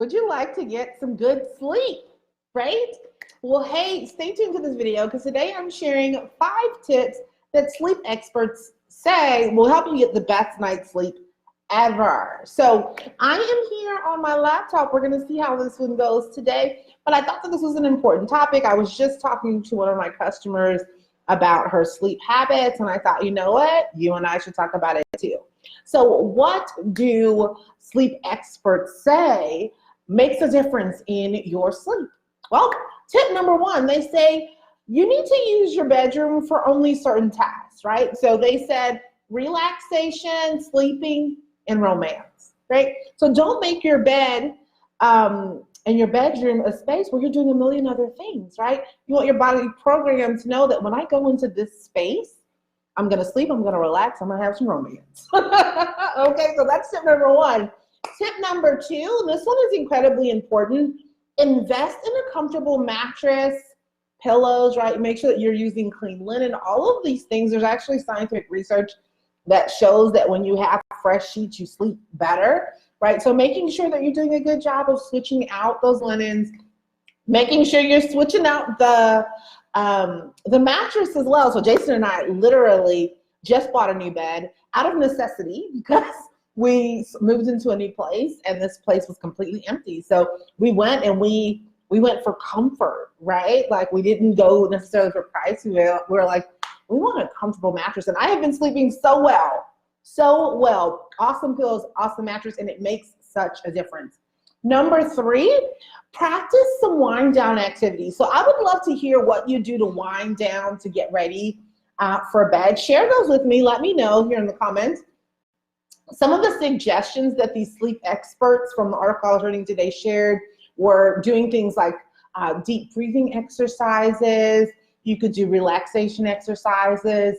Would you like to get some good sleep, right? Well, hey, stay tuned to this video because today I'm sharing 5 tips that sleep experts say will help you get the best night's sleep ever. So I am here on my laptop. We're going to see how this one goes today, but I thought that this was an important topic. I was just talking to one of my customers about her sleep habits, and I thought, you know what? You and I should talk about it too. So what do sleep experts say makes a difference in your sleep? Well, tip number 1, they say you need to use your bedroom for only certain tasks, right? So they said relaxation, sleeping, and romance, right? So don't make your bed and your bedroom a space where you're doing a million other things, right? You want your body programmed to know that when I go into this space, I'm gonna sleep, I'm gonna relax, I'm gonna have some romance. Okay, so that's tip number 1. Tip number 2, this one is incredibly important. Invest in a comfortable mattress, pillows, right? Make sure that you're using clean linen. All of these things, there's actually scientific research that shows that when you have fresh sheets, you sleep better, right? So making sure that you're doing a good job of switching out those linens, making sure you're switching out the mattress as well. So Jason and I literally just bought a new bed out of necessity because we moved into a new place and this place was completely empty. So we went and we went for comfort, right? Like we didn't go necessarily for price. We were like, we want a comfortable mattress. And I have been sleeping so well. Awesome pillows, awesome mattress, and it makes such a difference. Number 3, practice some wind down activities. So I would love to hear what you do to wind down to get ready for bed. Share those with me. Let me know here in the comments. Some of the suggestions that these sleep experts from the article I was reading today shared were doing things like deep breathing exercises. You could do relaxation exercises.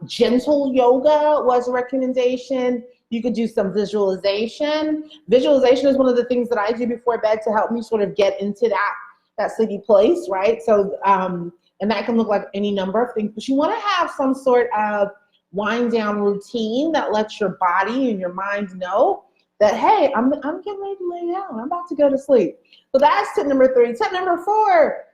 Gentle yoga was a recommendation. You could do some visualization. Visualization is one of the things that I do before bed to help me sort of get into that sleepy place, right? So, and that can look like any number of things, but you want to have some sort of wind down routine that lets your body and your mind know that, hey, I'm getting ready to lay down. I'm about to go to sleep. So that's tip number 3. Tip number 4,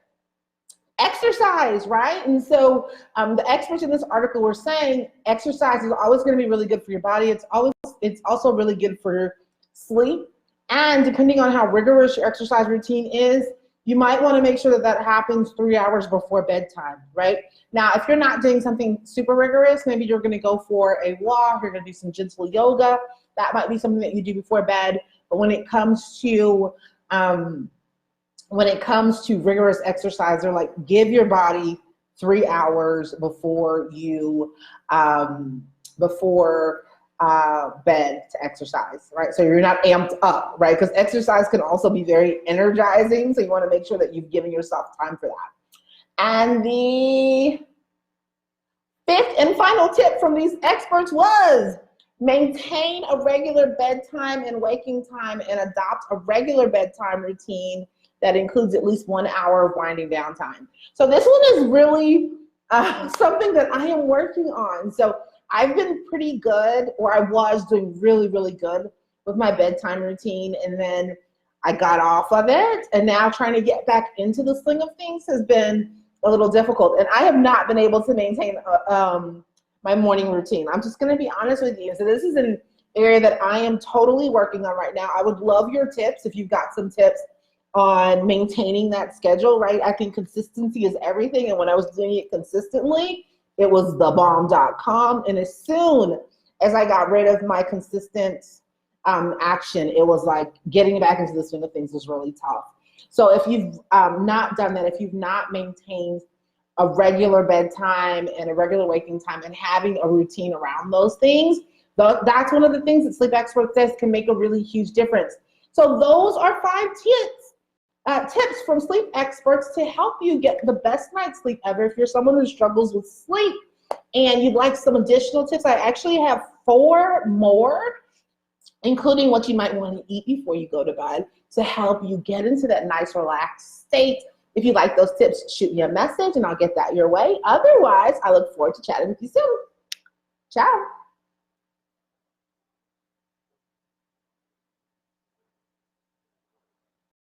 exercise, right? And so the experts in this article were saying exercise is always going to be really good for your body. It's also really good for sleep. And depending on how rigorous your exercise routine is, you might want to make sure that that happens 3 hours before bedtime, right? Now, if you're not doing something super rigorous, maybe you're going to go for a walk, you're going to do some gentle yoga. That might be something that you do before bed. But when it comes to rigorous exercise, they're like, give your body 3 hours before you bed to exercise, right? So you're not amped up, right? Because exercise can also be very energizing. So you want to make sure that you've given yourself time for that. And the 5th and final tip from these experts was maintain a regular bedtime and waking time and adopt a regular bedtime routine that includes at least 1 hour of winding down time. So this one is really something that I am working on. So I've been pretty good, or I was doing really, really good with my bedtime routine, and then I got off of it, and now trying to get back into the swing of things has been a little difficult, and I have not been able to maintain my morning routine. I'm just going to be honest with you. So this is an area that I am totally working on right now. I would love your tips if you've got some tips on maintaining that schedule, right? I think consistency is everything, and when I was doing it consistently, it was thebomb.com, and as soon as I got rid of my consistent action, it was like getting back into the swing of things was really tough. So if you've not done that, if you've not maintained a regular bedtime and a regular waking time and having a routine around those things, that's one of the things that Sleep Expert says can make a really huge difference. So those are 5 tips from sleep experts to help you get the best night's sleep ever. If you're someone who struggles with sleep and you'd like some additional tips, I actually have 4 more, including what you might want to eat before you go to bed to help you get into that nice relaxed state. If you like those tips, shoot me a message and I'll get that your way. Otherwise, I look forward to chatting with you soon. Ciao.